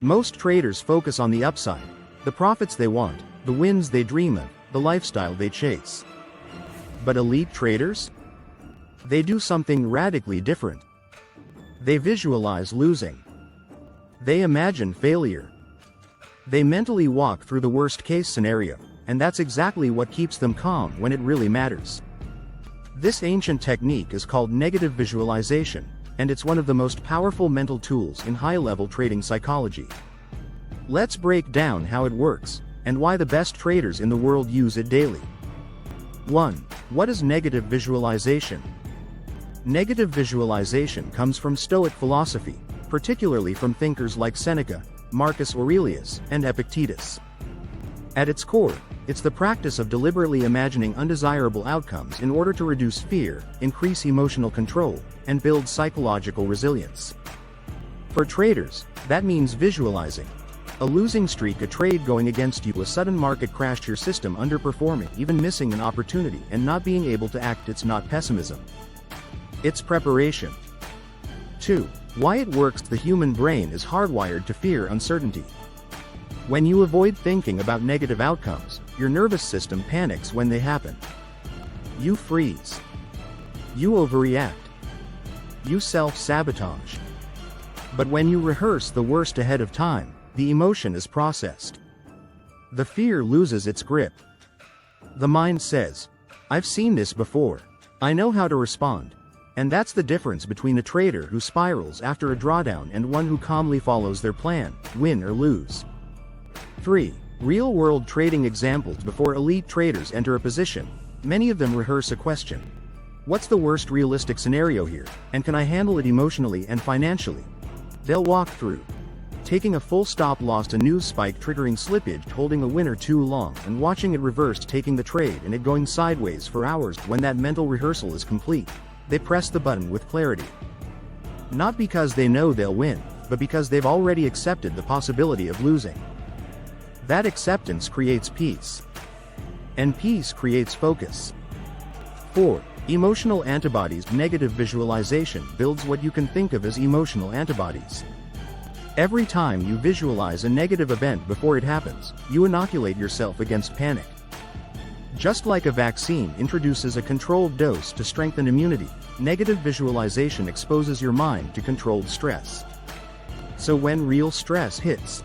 Most traders focus on the upside, the profits they want, the wins they dream of, the lifestyle they chase. But elite traders? They do something radically different. They visualize losing. They imagine failure. They mentally walk through the worst-case scenario, and that's exactly what keeps them calm when it really matters. This ancient technique is called negative visualization, and it's one of the most powerful mental tools in high-level trading psychology. Let's break down how it works, and why the best traders in the world use it daily. 1. What is negative visualization? Negative visualization comes from Stoic philosophy, particularly from thinkers like Seneca, Marcus Aurelius, and Epictetus. At its core, it's the practice of deliberately imagining undesirable outcomes in order to reduce fear, increase emotional control, and build psychological resilience. For traders, that means visualizing a losing streak, a trade going against you, a sudden market crash, your system underperforming, even missing an opportunity and not being able to act. It's not pessimism. It's preparation. 2. Why it works. The human brain is hardwired to fear uncertainty. When you avoid thinking about negative outcomes, your nervous system panics when they happen. You freeze. You overreact. You self-sabotage. But when you rehearse the worst ahead of time, the emotion is processed. The fear loses its grip. The mind says, "I've seen this before. I know how to respond." And that's the difference between a trader who spirals after a drawdown and one who calmly follows their plan, win or lose. 3. Real-world trading examples. Before elite traders enter a position, many of them rehearse a question. What's the worst realistic scenario here, and can I handle it emotionally and financially? They'll walk through taking a full stop loss, a news spike triggering slippage, holding a winner too long and watching it reversed, taking the trade and it going sideways for hours. When that mental rehearsal is complete, they press the button with clarity. Not because they know they'll win, but because they've already accepted the possibility of losing. That acceptance creates peace. And peace creates focus. 4. Emotional antibodies. Negative visualization builds what you can think of as emotional antibodies. Every time you visualize a negative event before it happens, you inoculate yourself against panic. Just like a vaccine introduces a controlled dose to strengthen immunity, negative visualization exposes your mind to controlled stress. So when real stress hits,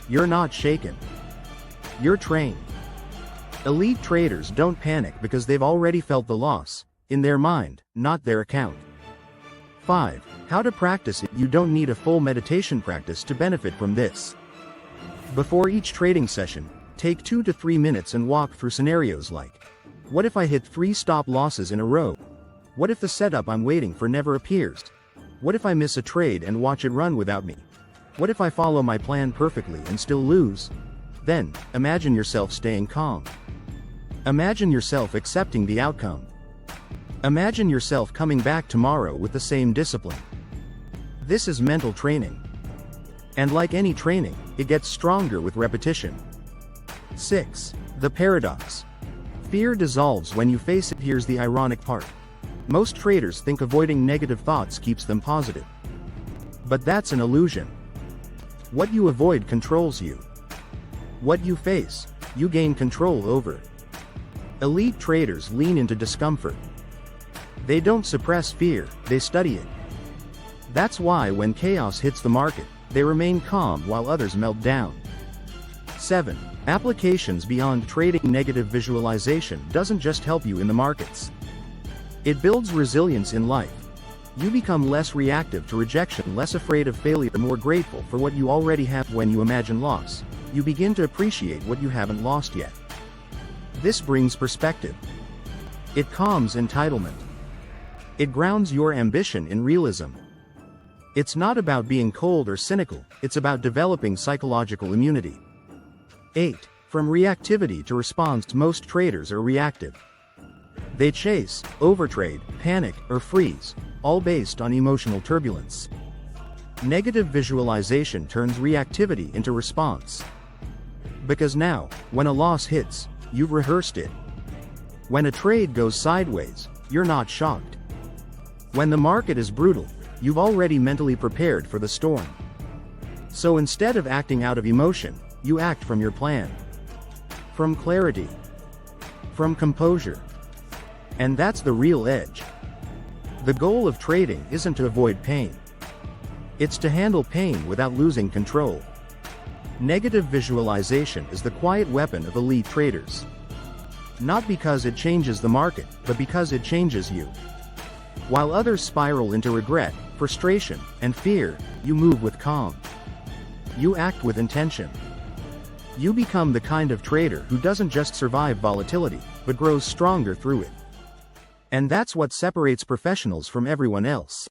you're not shaken. You're trained. Elite traders don't panic because they've already felt the loss, in their mind, not their account. 5. How to practice it. You don't need a full meditation practice to benefit from this. Before each trading session, take 2 to 3 minutes and walk through scenarios like, what if I hit 3 stop losses in a row? What if the setup I'm waiting for never appears? What if I miss a trade and watch it run without me? What if I follow my plan perfectly and still lose? Then, imagine yourself staying calm. Imagine yourself accepting the outcome. Imagine yourself coming back tomorrow with the same discipline. This is mental training. And like any training, it gets stronger with repetition. 6. The paradox. Fear dissolves when you face it. Here's the ironic part. Most traders think avoiding negative thoughts keeps them positive. But that's an illusion. What you avoid controls you. What you face, you gain control over. Elite traders lean into discomfort. They don't suppress fear, they study it. That's why when chaos hits the market, they remain calm while others melt down. 7. Applications beyond trading. Negative visualization doesn't just help you in the markets. It builds resilience in life. You become less reactive to rejection, less afraid of failure, more grateful for what you already have. When you imagine loss, you begin to appreciate what you haven't lost yet. This brings perspective. It calms entitlement. It grounds your ambition in realism. It's not about being cold or cynical, it's about developing psychological immunity. 8. From reactivity to response. Most traders are reactive. They chase, overtrade, panic, or freeze, all based on emotional turbulence. Negative visualization turns reactivity into response. Because now, when a loss hits, you've rehearsed it. When a trade goes sideways, you're not shocked. When the market is brutal, you've already mentally prepared for the storm. So instead of acting out of emotion, you act from your plan. From clarity. From composure. And that's the real edge. The goal of trading isn't to avoid pain. It's to handle pain without losing control. Negative visualization is the quiet weapon of elite traders. Not because it changes the market, but because it changes you. While others spiral into regret, frustration, and fear, you move with calm. You act with intention. You become the kind of trader who doesn't just survive volatility, but grows stronger through it. And that's what separates professionals from everyone else.